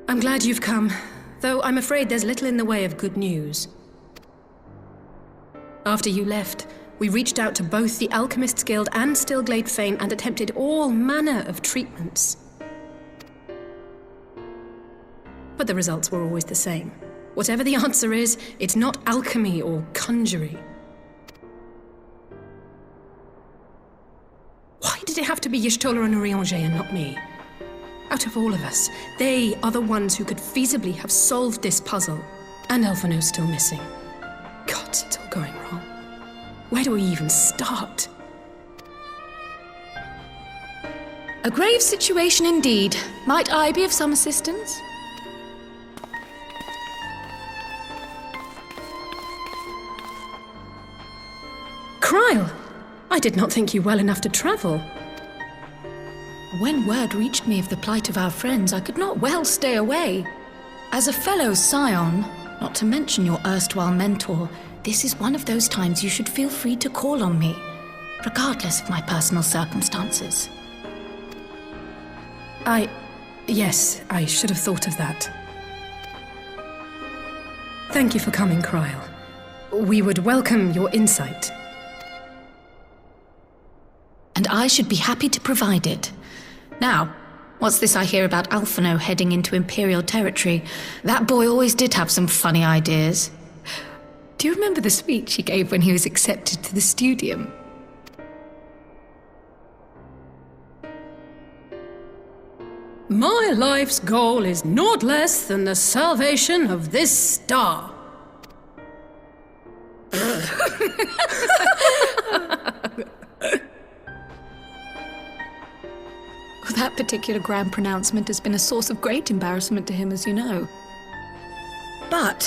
I'm glad you've come, though I'm afraid there's little in the way of good news. After you left, we reached out to both the Alchemists Guild and Stillglade Fane and attempted all manner of treatments. But the results were always the same. Whatever the answer is, it's not alchemy or conjuring. Why did it have to be Y'shtola and Urianger and not me? Out of all of us, they are the ones who could feasibly have solved this puzzle. And Alphino's still missing. God, it's all going wrong. Where do we even start? A grave situation indeed. Might I be of some assistance? Kryle! I did not think you well enough to travel. When word reached me of the plight of our friends, I could not well stay away. As a fellow scion, not to mention your erstwhile mentor, this is one of those times you should feel free to call on me, regardless of my personal circumstances. Yes, I should have thought of that. Thank you for coming, Kryle. We would welcome your insight. And I should be happy to provide it. Now, what's this I hear about Alphino heading into Imperial territory? That boy always did have some funny ideas. Do you remember the speech he gave when he was accepted to the Studium? My life's goal is naught less than the salvation of this star. That particular grand pronouncement has been a source of great embarrassment to him, as you know. But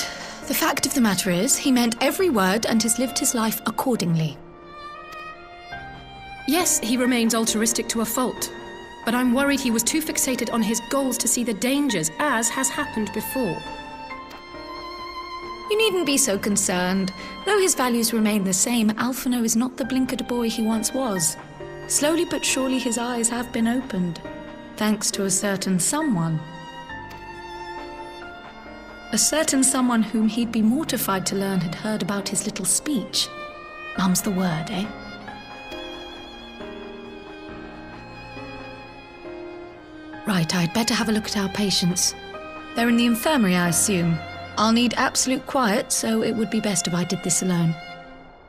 the fact of the matter is, he meant every word and has lived his life accordingly. Yes, he remains altruistic to a fault, but I'm worried he was too fixated on his goals to see the dangers, as has happened before. You needn't be so concerned. Though his values remain the same, Alphino is not the blinkered boy he once was. Slowly but surely his eyes have been opened, thanks to a certain someone. A certain someone whom he'd be mortified to learn had heard about his little speech. Mum's the word, eh? Right, I'd better have a look at our patients. They're in the infirmary, I assume. I'll need absolute quiet, so it would be best if I did this alone.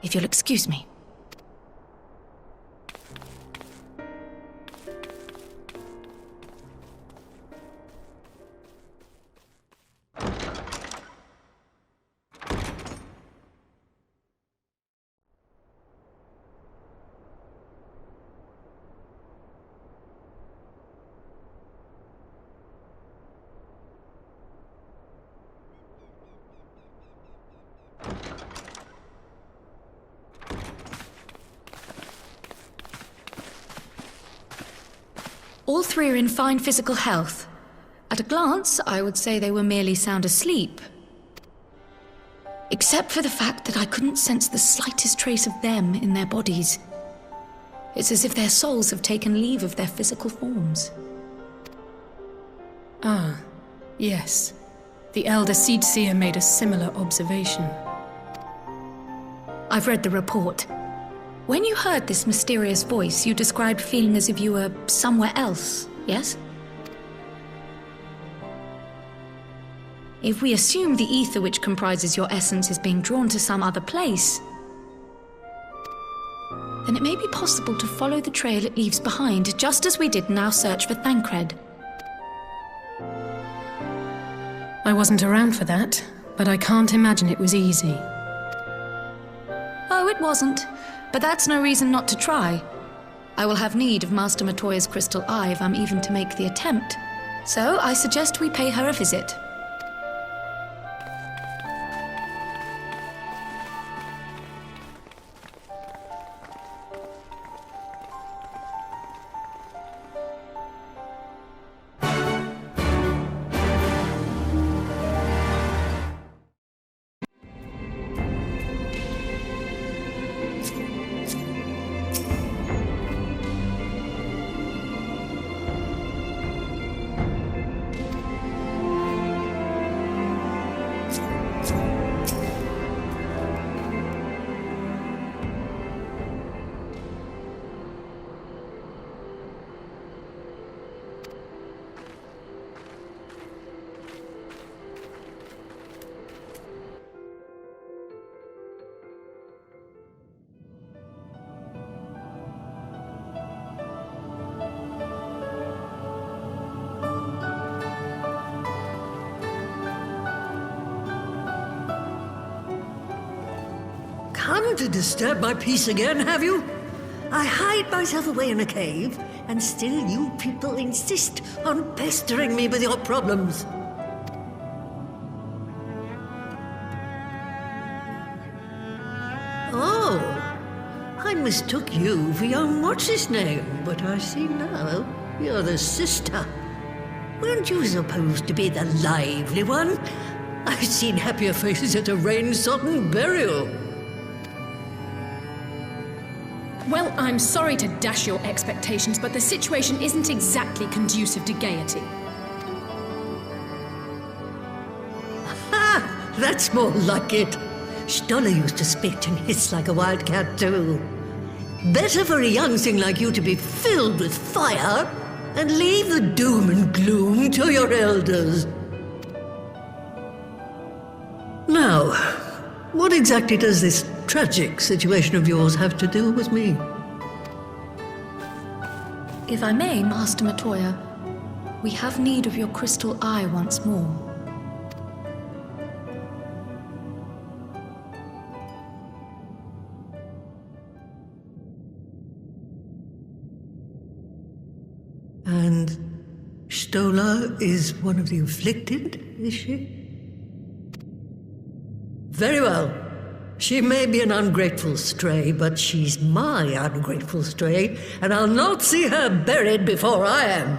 If you'll excuse me. All three are in fine physical health. At a glance, I would say they were merely sound asleep. Except for the fact that I couldn't sense the slightest trace of them in their bodies. It's as if their souls have taken leave of their physical forms. Ah, yes. The Elder Seedseer made a similar observation. I've read the report. When you heard this mysterious voice, you described feeling as if you were somewhere else, yes? If we assume the ether which comprises your essence is being drawn to some other place, then it may be possible to follow the trail it leaves behind, just as we did in our search for Thancred. I wasn't around for that, but I can't imagine it was easy. Oh, it wasn't. But that's no reason not to try. I will have need of Master Matoya's crystal eye if I'm even to make the attempt. So I suggest we pay her a visit. Come to disturb my peace again, have you? I hide myself away in a cave, and still you people insist on pestering me with your problems. Oh, I mistook you for young what's-his-name, but I see now you're the sister. Weren't you supposed to be the lively one? I've seen happier faces at a rain-sodden burial. Well, I'm sorry to dash your expectations, but the situation isn't exactly conducive to gaiety. Ha! That's more like it. Stoller used to spit and hiss like a wildcat too. Better for a young thing like you to be filled with fire and leave the doom and gloom to your elders. Now, what exactly does this tragic situation of yours have to do with me? If I may, Master Matoya, we have need of your crystal eye once more. And Stoller is one of the afflicted, is she? Very well. She may be an ungrateful stray, but she's my ungrateful stray, and I'll not see her buried before I am.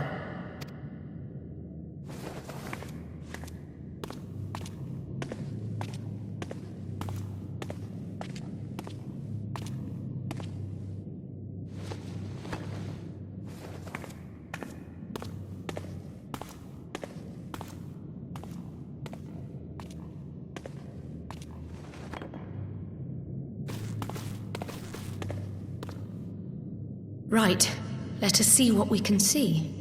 Right, let us see what we can see.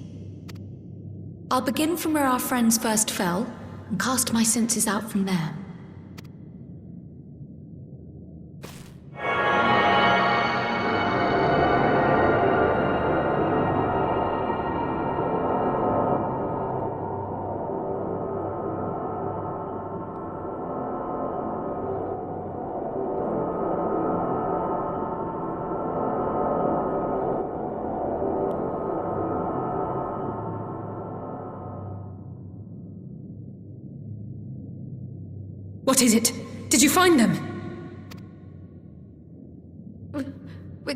I'll begin from where our friends first fell, and cast my senses out from there. What is it? Did you find them?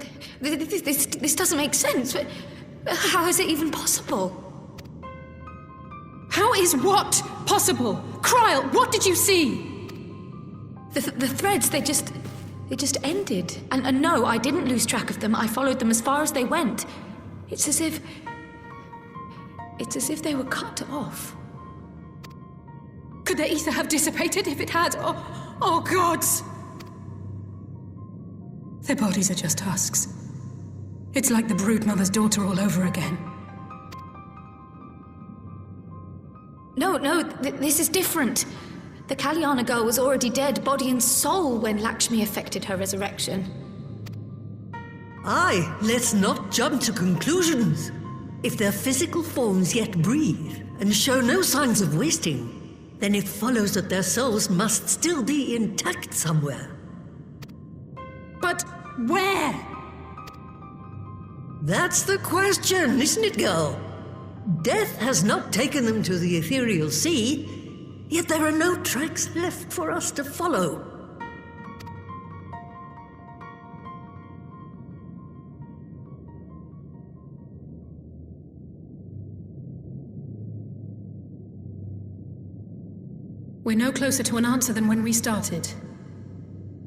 This doesn't make sense. How is it even possible? How is what possible? Kryl, what did you see? The threads, they just ended. And no, I didn't lose track of them. I followed them as far as they went. It's as if they were cut off. Could their ether have dissipated if it had? Oh, gods! Their bodies are just husks. It's like the broodmother's daughter all over again. No, this is different. The Kalyana girl was already dead, body and soul, when Lakshmi effected her resurrection. Aye, let's not jump to conclusions. If their physical forms yet breathe and show no signs of wasting, then it follows that their souls must still be intact somewhere. But where? That's the question, isn't it, girl? Death has not taken them to the ethereal sea, yet there are no tracks left for us to follow. We're no closer to an answer than when we started.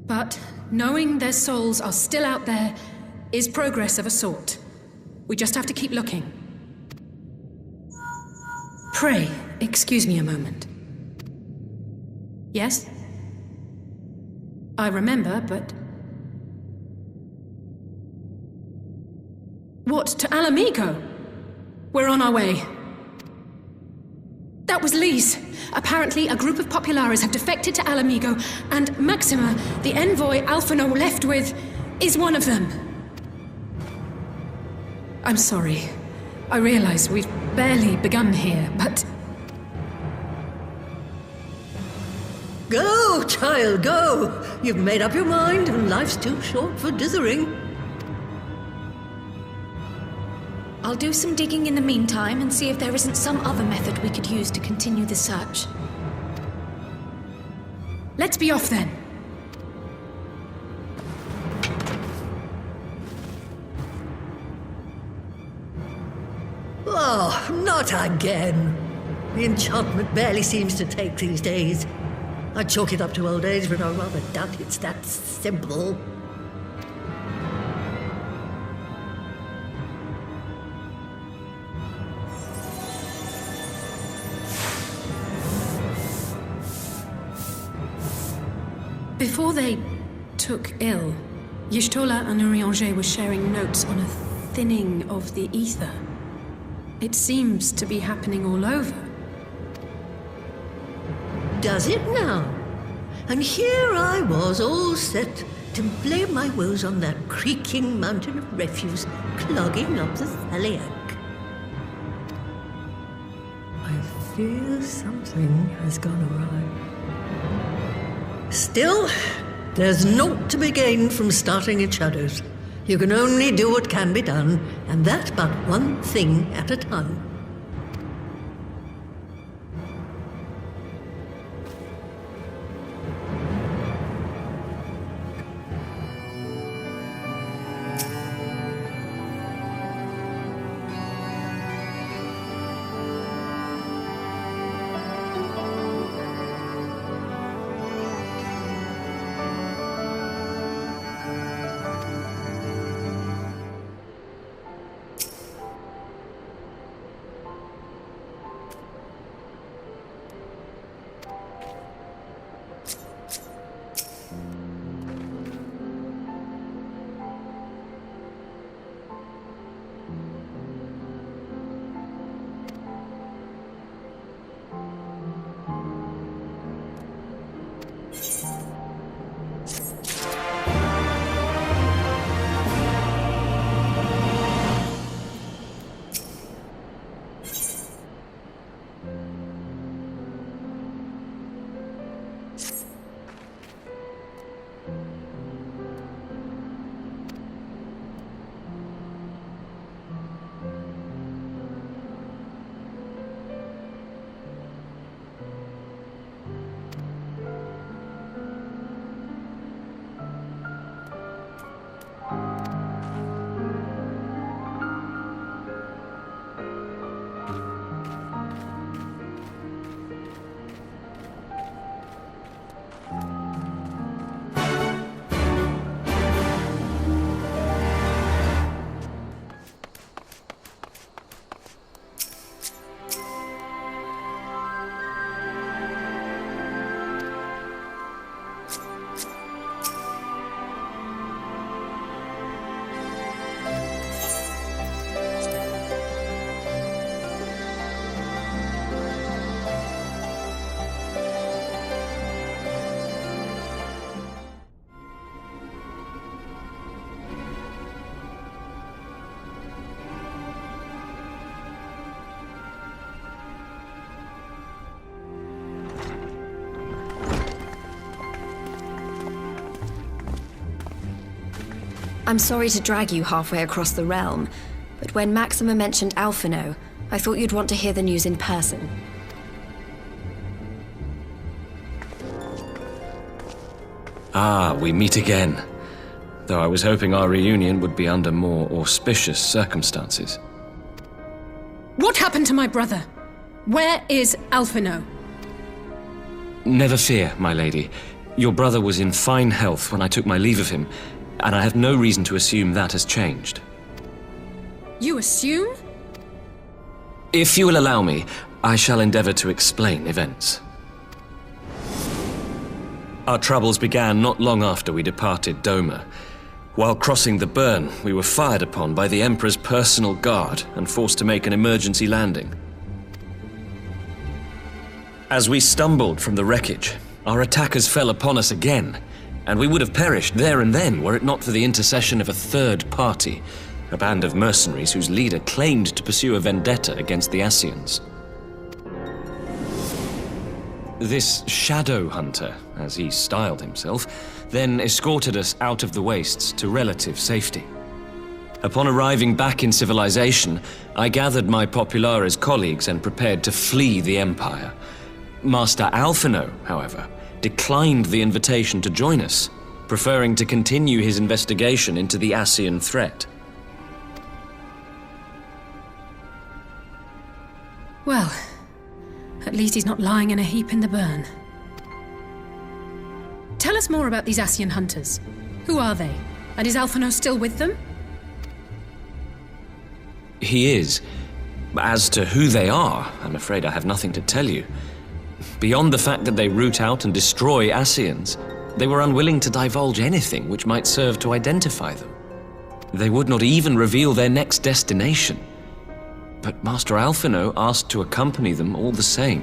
But knowing their souls are still out there is progress of a sort. We just have to keep looking. Pray, excuse me a moment. Yes? I remember, but... What, to Alamigo? We're on our way. That was Lee's. Apparently, a group of Populares have defected to Alamigo, and Maxima, the envoy Alphino left with, is one of them. I'm sorry. I realize we've barely begun here, but... Go, child, go! You've made up your mind, and life's too short for dithering. I'll do some digging in the meantime and see if there isn't some other method we could use to continue the search. Let's be off then. Oh, not again. The enchantment barely seems to take these days. I chalk it up to old age, but I rather doubt it's that simple. Before they took ill, Y'shtola and Urianger were sharing notes on a thinning of the ether. It seems to be happening all over. Does it now? And here I was, all set to blame my woes on that creaking mountain of refuse clogging up the Thaliac. I fear something has gone awry. Still, there's naught to be gained from starting in shadows. You can only do what can be done, and that but one thing at a time. I'm sorry to drag you halfway across the realm, but when Maxima mentioned Alphino, I thought you'd want to hear the news in person. Ah, we meet again. Though I was hoping our reunion would be under more auspicious circumstances. What happened to my brother? Where is Alphino? Never fear, my lady. Your brother was in fine health when I took my leave of him, and I have no reason to assume that has changed. You assume? If you will allow me, I shall endeavor to explain events. Our troubles began not long after we departed Doma. While crossing the burn, we were fired upon by the Emperor's personal guard and forced to make an emergency landing. As we stumbled from the wreckage, our attackers fell upon us again, and we would have perished there and then were it not for the intercession of a third party, a band of mercenaries whose leader claimed to pursue a vendetta against the Ascians. This shadow hunter, as he styled himself, then escorted us out of the wastes to relative safety. Upon arriving back in civilization, I gathered my Populares colleagues and prepared to flee the Empire. Master Alphino, however, declined the invitation to join us, preferring to continue his investigation into the Ascian threat. Well, at least he's not lying in a heap in the burn. Tell us more about these Ascian hunters. Who are they? And is Alphino still with them? He is. As to who they are, I'm afraid I have nothing to tell you. Beyond the fact that they root out and destroy Ascians, they were unwilling to divulge anything which might serve to identify them. They would not even reveal their next destination. But Master Alphino asked to accompany them all the same.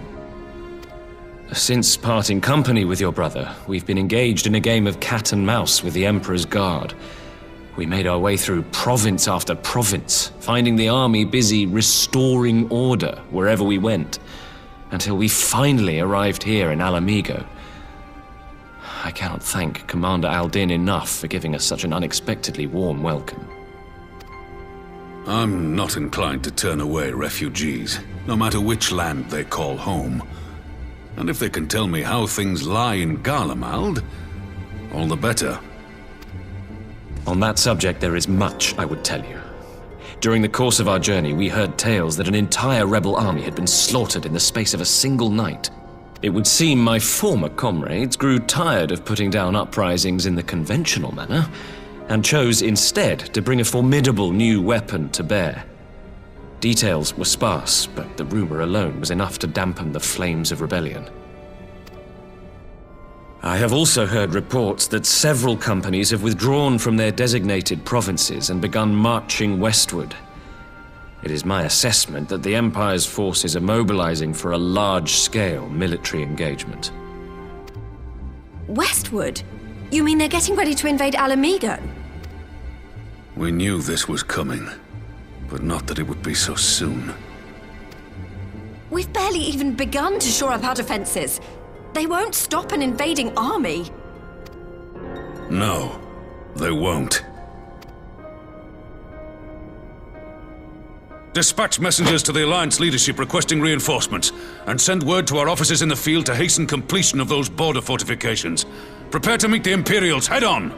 Since parting company with your brother, we've been engaged in a game of cat and mouse with the Emperor's guard. We made our way through province after province, finding the army busy restoring order wherever we went, until we finally arrived here in Alamigo. I cannot thank Commander Aldin enough for giving us such an unexpectedly warm welcome. I'm not inclined to turn away refugees, no matter which land they call home. And if they can tell me how things lie in Garlemald, all the better. On that subject, there is much I would tell you. During the course of our journey, we heard tales that an entire rebel army had been slaughtered in the space of a single night. It would seem my former comrades grew tired of putting down uprisings in the conventional manner, and chose instead to bring a formidable new weapon to bear. Details were sparse, but the rumor alone was enough to dampen the flames of rebellion. I have also heard reports that several companies have withdrawn from their designated provinces and begun marching westward. It is my assessment that the Empire's forces are mobilizing for a large-scale military engagement. Westward? You mean they're getting ready to invade Alamigo? We knew this was coming, but not that it would be so soon. We've barely even begun to shore up our defenses. They won't stop an invading army. No, they won't. Dispatch messengers to the Alliance leadership requesting reinforcements, and send word to our officers in the field to hasten completion of those border fortifications. Prepare to meet the Imperials head on!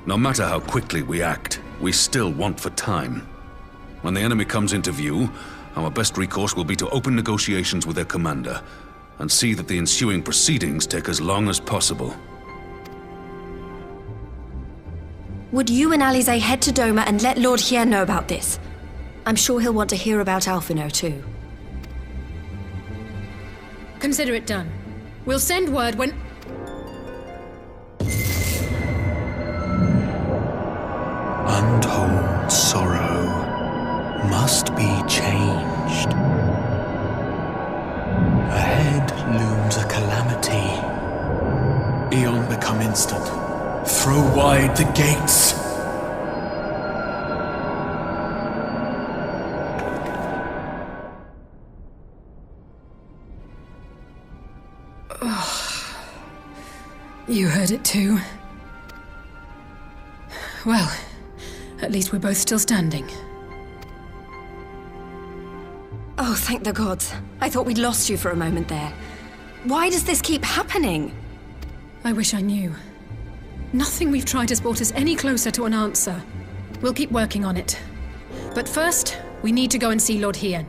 No matter how quickly we act, we still want for time. When the enemy comes into view, our best recourse will be to open negotiations with their commander, and see that the ensuing proceedings take as long as possible. Would you and Alize head to Doma and let Lord Hien know about this? I'm sure he'll want to hear about Alphino too. Consider it done. We'll send word when... Untold sorrow must be changed. Ahead looms a calamity. Eon become instant. Throw wide the gates. You heard it too. Well, at least we're both still standing. Oh, thank the gods. I thought we'd lost you for a moment there. Why does this keep happening? I wish I knew. Nothing we've tried has brought us any closer to an answer. We'll keep working on it. But first, we need to go and see Lord Hien.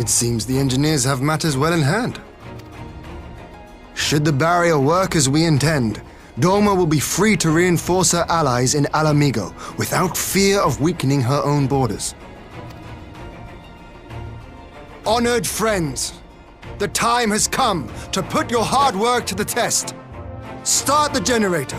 It seems the engineers have matters well in hand. Should the barrier work as we intend, Doma will be free to reinforce her allies in Alamigo without fear of weakening her own borders. Honored friends, the time has come to put your hard work to the test. Start the generator.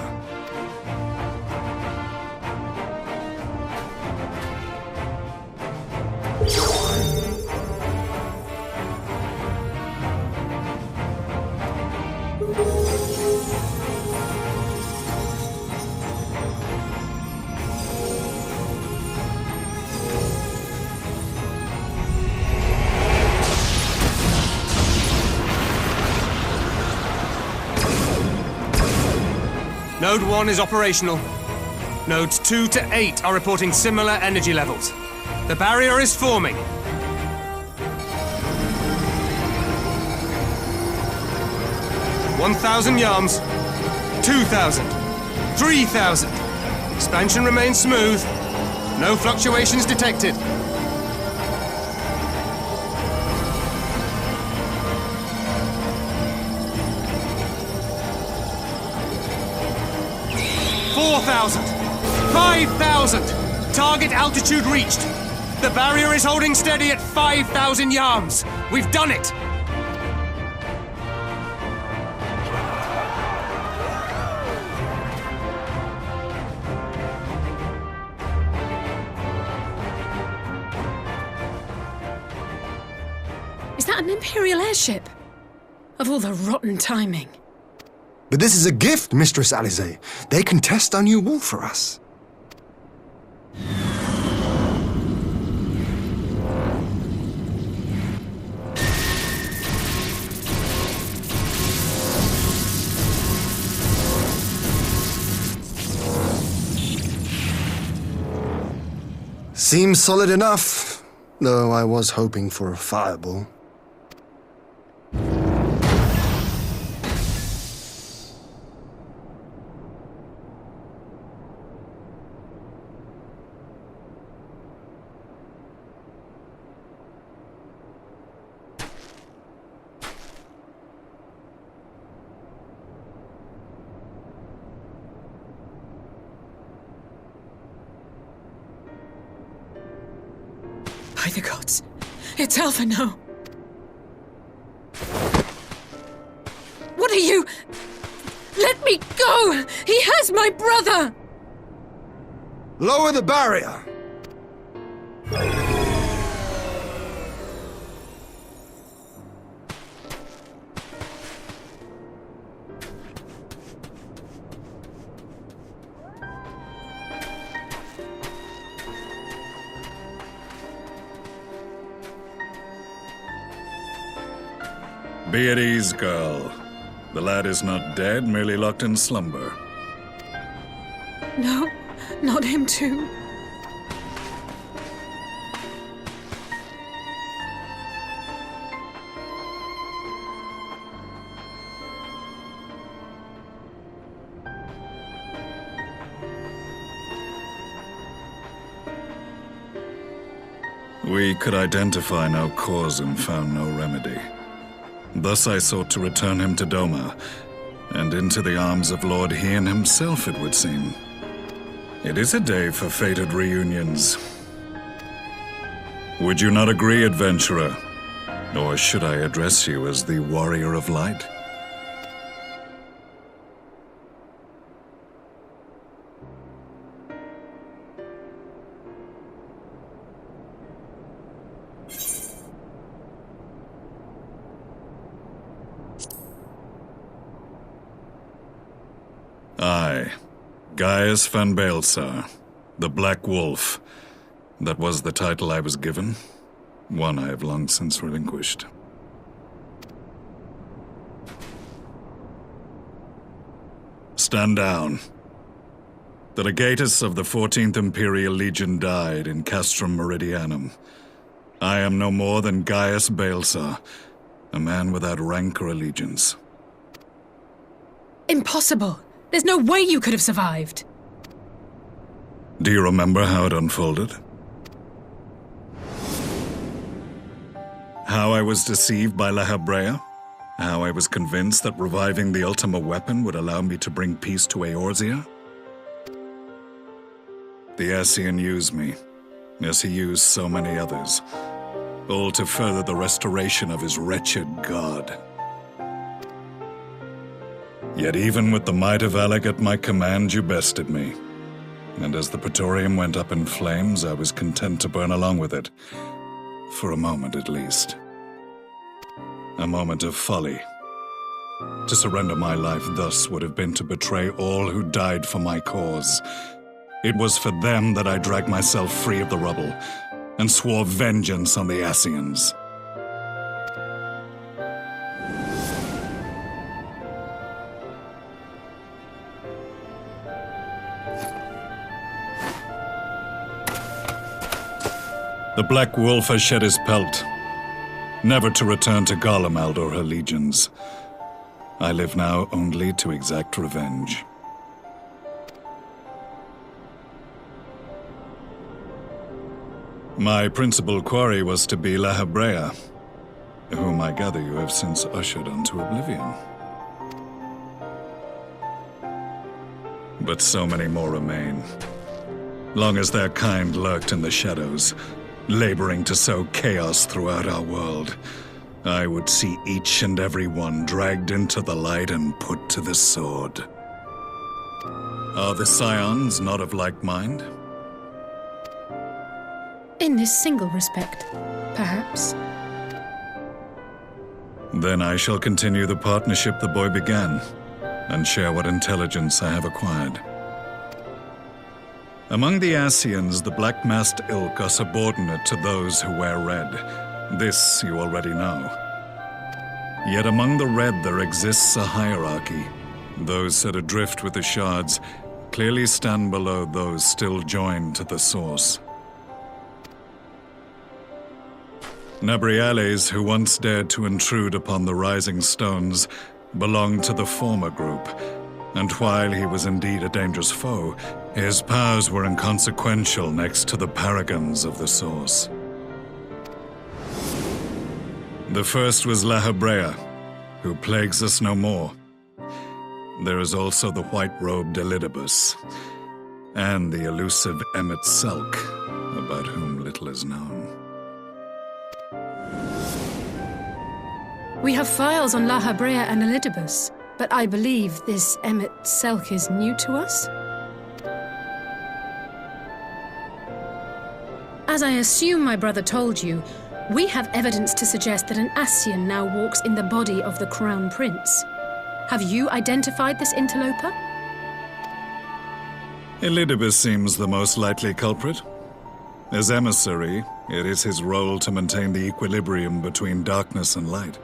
Node 1 is operational. Nodes 2 to 8 are reporting similar energy levels. The barrier is forming. $1,000 yards, 2,000, 3,000. Expansion remains smooth. No fluctuations detected. $4,000, 5,000. Target altitude reached. The barrier is holding steady at 5,000 yards. We've done it. Is that an Imperial airship? Of all the rotten timing. But this is a gift, Mistress Alize. They can test our new wool for us. Seems solid enough, though I was hoping for a fireball. By the gods, it's Alphino. What are you? Let me go! He has my brother! Lower the barrier! Be at ease, girl. The lad is not dead, merely locked in slumber. No, not him too. We could identify no cause and found no remedy. Thus I sought to return him to Doma, and into the arms of Lord Hien himself, it would seem. It is a day for fated reunions. Would you not agree, adventurer? Or should I address you as the Warrior of Light? I, Gaius van Baelsar, the Black Wolf. That was the title I was given, one I have long since relinquished. Stand down. The legatus of the 14th Imperial Legion died in Castrum Meridianum. I am no more than Gaius Baelsar, a man without rank or allegiance. Impossible! There's no way you could have survived! Do you remember how it unfolded? How I was deceived by La Habrea? How I was convinced that reviving the Ultima weapon would allow me to bring peace to Eorzea? The Ascian used me, as he used so many others, all to further the restoration of his wretched god. Yet even with the might of Alec at my command, you bested me. And as the Praetorium went up in flames, I was content to burn along with it. For a moment at least. A moment of folly. To surrender my life thus would have been to betray all who died for my cause. It was for them that I dragged myself free of the rubble, and swore vengeance on the Ascians. The Black Wolf has shed his pelt, never to return to Garlemald or her legions. I live now only to exact revenge. My principal quarry was to be La Habrea, whom I gather you have since ushered unto oblivion. But so many more remain, long as their kind lurked in the shadows, laboring to sow chaos throughout our world. I would see each and every one dragged into the light and put to the sword. Are the Scions not of like mind? In this single respect, perhaps. Then I shall continue the partnership the boy began, and share what intelligence I have acquired. Among the Ascians, the black-masked ilk are subordinate to those who wear red. This you already know. Yet among the red there exists a hierarchy. Those set adrift with the shards clearly stand below those still joined to the source. Nabriales, who once dared to intrude upon the Rising Stones, belonged to the former group, and while he was indeed a dangerous foe, his powers were inconsequential next to the paragons of the Source. The first was La Habrea, who plagues us no more. There is also the white-robed Elidibus, and the elusive Emmet Selk, about whom little is known. We have files on La Habrea and Elidibus, but I believe this Emmet Selk is new to us? As I assume my brother told you, we have evidence to suggest that an Ascian now walks in the body of the Crown Prince. Have you identified this interloper? Elidibus seems the most likely culprit. As emissary, it is his role to maintain the equilibrium between darkness and light.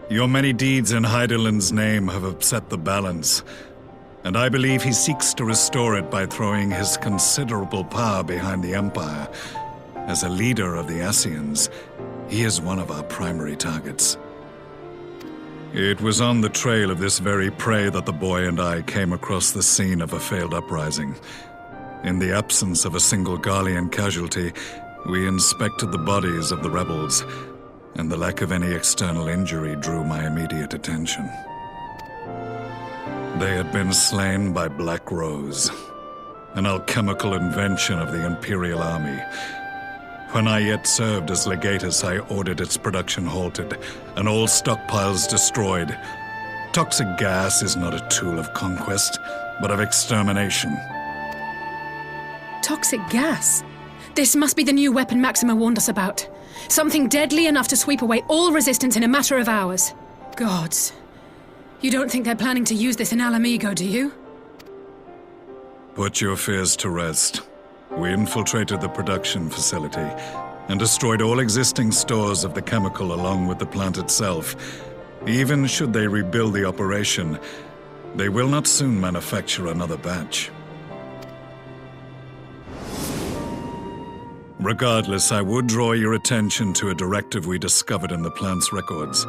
Your many deeds in Hydaelyn's name have upset the balance, and I believe he seeks to restore it by throwing his considerable power behind the Empire. As a leader of the Ascians, he is one of our primary targets. It was on the trail of this very prey that the boy and I came across the scene of a failed uprising. In the absence of a single Garlean casualty, we inspected the bodies of the rebels, and the lack of any external injury drew my immediate attention. They had been slain by Black Rose, an alchemical invention of the Imperial Army. When I yet served as legatus, I ordered its production halted, and all stockpiles destroyed. Toxic gas is not a tool of conquest, but of extermination. Toxic gas? This must be the new weapon Maxima warned us about. Something deadly enough to sweep away all resistance in a matter of hours. Gods. You don't think they're planning to use this in Alamigo, do you? Put your fears to rest. We infiltrated the production facility and destroyed all existing stores of the chemical along with the plant itself. Even should they rebuild the operation, they will not soon manufacture another batch. Regardless, I would draw your attention to a directive we discovered in the plant's records.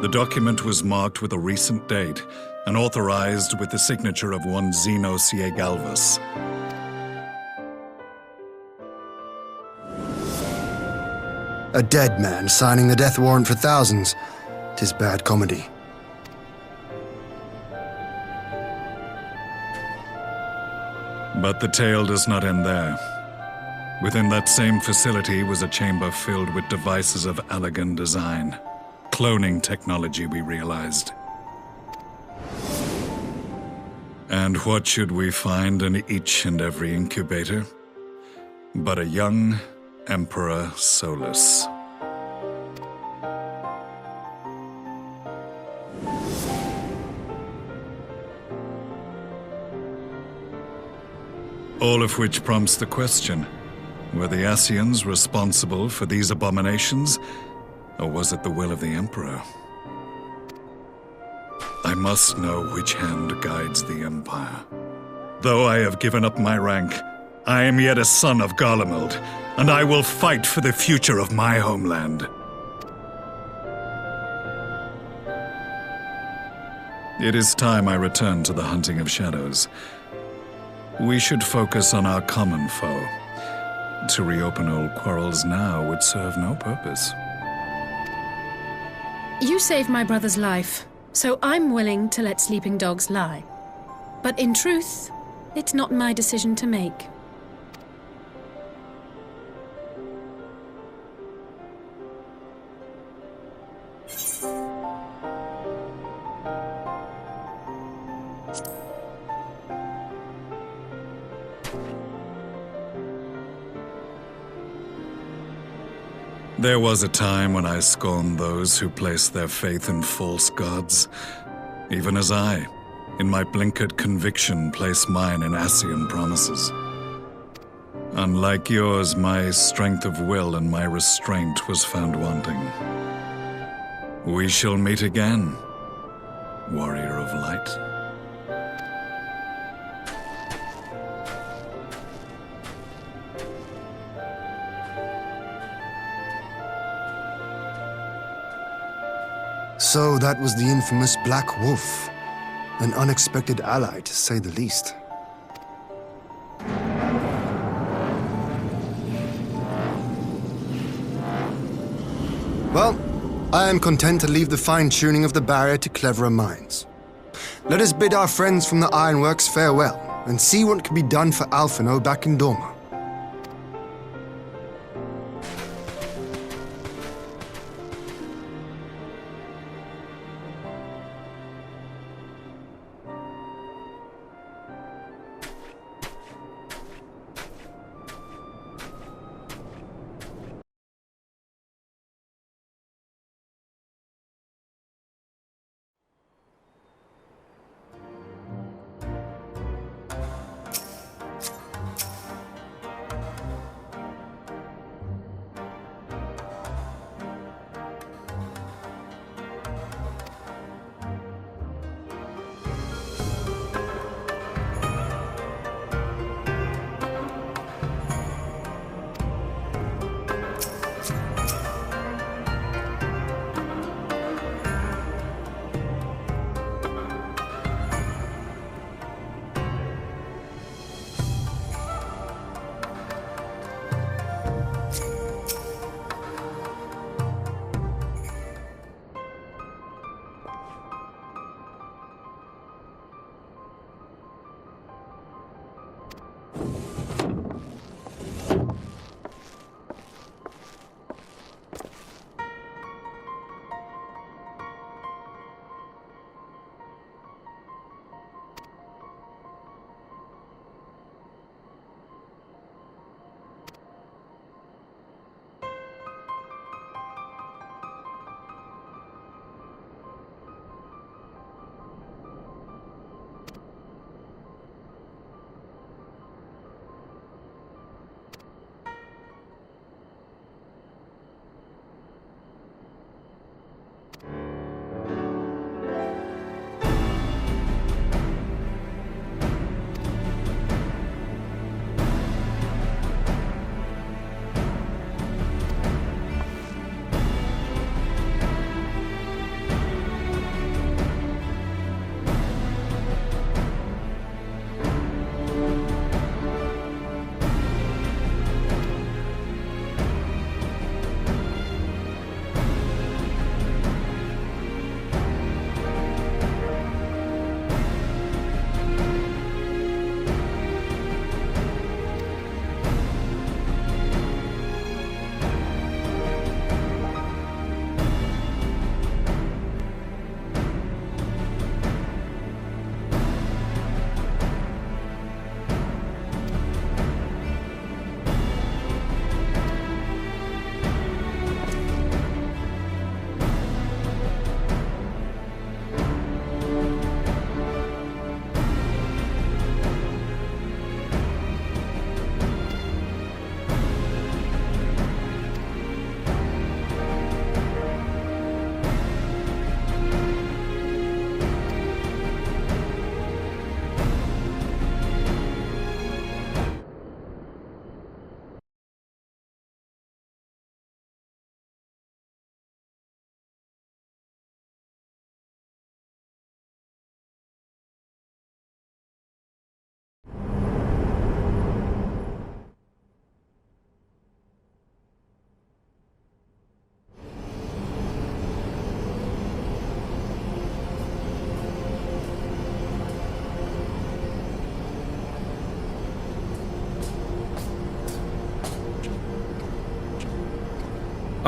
The document was marked with a recent date and authorized with the signature of one Zeno A dead man signing the death warrant for thousands. 'Tis bad comedy. But the tale does not end there. Within that same facility was a chamber filled with devices of elegant design. Cloning technology, we realized. And what should we find in each and every incubator? But a young Emperor Solus. All of which prompts the question, were the Ascians responsible for these abominations, or was it the will of the Emperor? I must know which hand guides the Empire. Though I have given up my rank, I am yet a son of Garlemald, and I will fight for the future of my homeland. It is time I return to the hunting of shadows. We should focus on our common foe. To reopen old quarrels now would serve no purpose. You saved my brother's life, so I'm willing to let sleeping dogs lie. But in truth, it's not my decision to make. There was a time when I scorned those who placed their faith in false gods, even as I, in my blinkered conviction, place mine in Ascian promises. Unlike yours, my strength of will and my restraint was found wanting. We shall meet again, warrior of light. So that was the infamous Black Wolf. An unexpected ally, to say the least. Well, I am content to leave the fine-tuning of the barrier to cleverer minds. Let us bid our friends from the Ironworks farewell, and see what can be done for Alphino back in Dorma.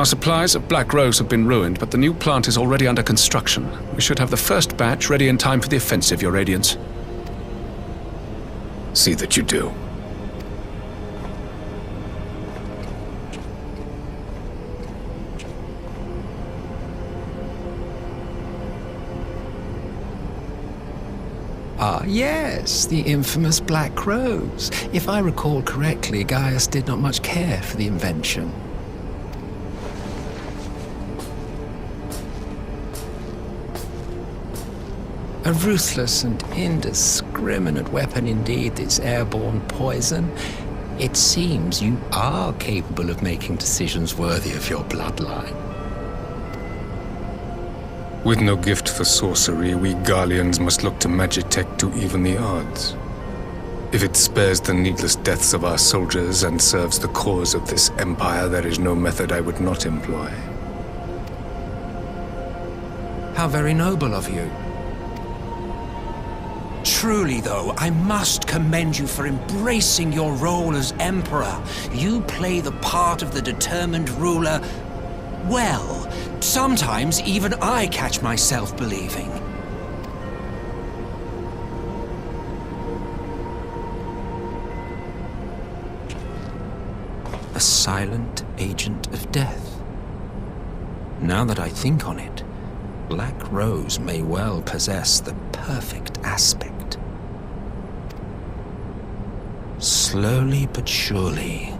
Our supplies of Black Rose have been ruined, but the new plant is already under construction. We should have the first batch ready in time for the offensive, Your Radiance. See that you do. Ah, yes, the infamous Black Rose. If I recall correctly, Gaius did not much care for the invention. A ruthless and indiscriminate weapon indeed, this airborne poison. It seems you are capable of making decisions worthy of your bloodline. With no gift for sorcery, we Garleans must look to Magitech to even the odds. If it spares the needless deaths of our soldiers and serves the cause of this empire, there is no method I would not employ. How very noble of you. Truly, though, I must commend you for embracing your role as Emperor. You play the part of the determined ruler well. Sometimes even I catch myself believing. A silent agent of death. Now that I think on it, Black Rose may well possess the perfect aspect. Slowly but surely,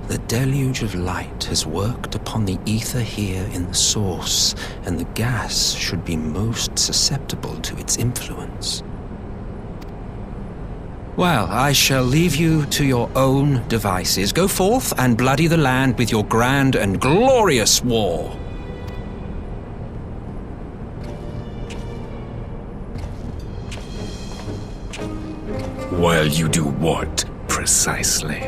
the deluge of light has worked upon the ether here in the source, and the gas should be most susceptible to its influence. Well, I shall leave you to your own devices. Go forth and bloody the land with your grand and glorious war. While you do what, precisely?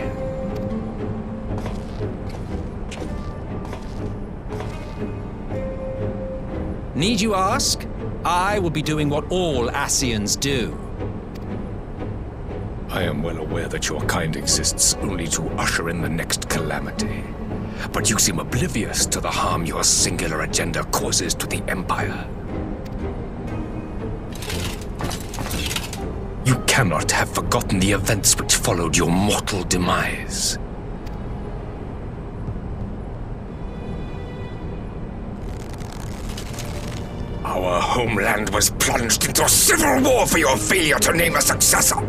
Need you ask? I will be doing what all Ascians do. I am well aware that your kind exists only to usher in the next calamity. But you seem oblivious to the harm your singular agenda causes to the Empire. You cannot have forgotten the events which followed your mortal demise. Our homeland was plunged into a civil war for your failure to name a successor.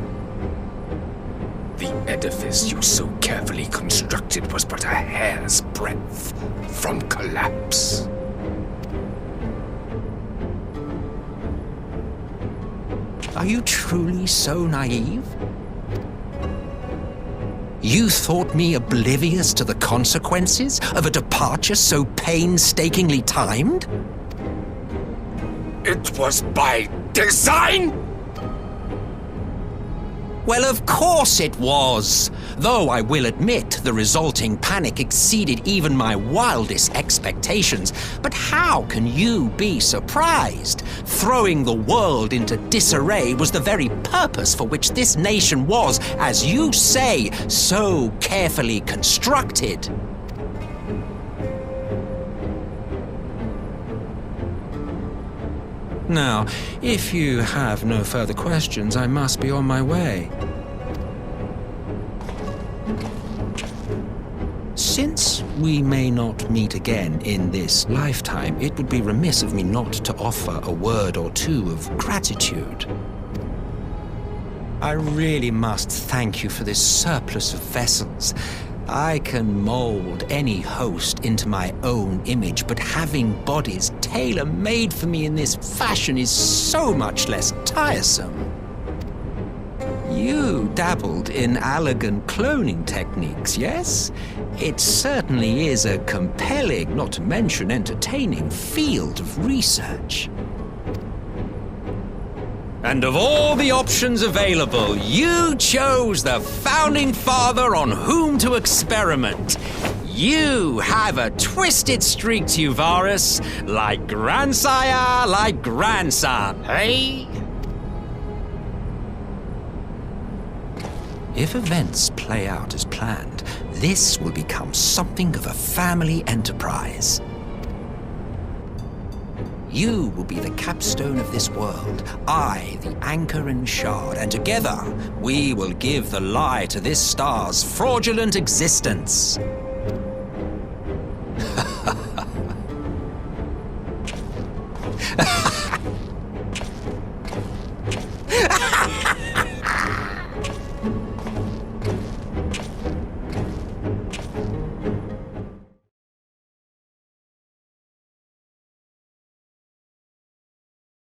The edifice you so carefully constructed was but a hair's breadth from collapse. Are you truly so naive? You thought me oblivious to the consequences of a departure so painstakingly timed? It was by design? Well, of course it was. Though I will admit the resulting panic exceeded even my wildest expectations. But how can you be surprised? Throwing the world into disarray was the very purpose for which this nation was, as you say, so carefully constructed. Now, if you have no further questions, I must be on my way. Since we may not meet again in this lifetime, it would be remiss of me not to offer a word or two of gratitude. I really must thank you for this surplus of vessels. I can mold any host into my own image, but having bodies tailor-made for me in this fashion is so much less tiresome. You dabbled in elegant cloning techniques, yes? It certainly is a compelling, not to mention entertaining, field of research. And of all the options available, you chose the founding father on whom to experiment. You have a twisted streak to you, Varus, like grandsire, like grandson, hey? If events play out as planned, this will become something of a family enterprise. You will be the capstone of this world, I the anchor and shard, and together we will give the lie to this star's fraudulent existence.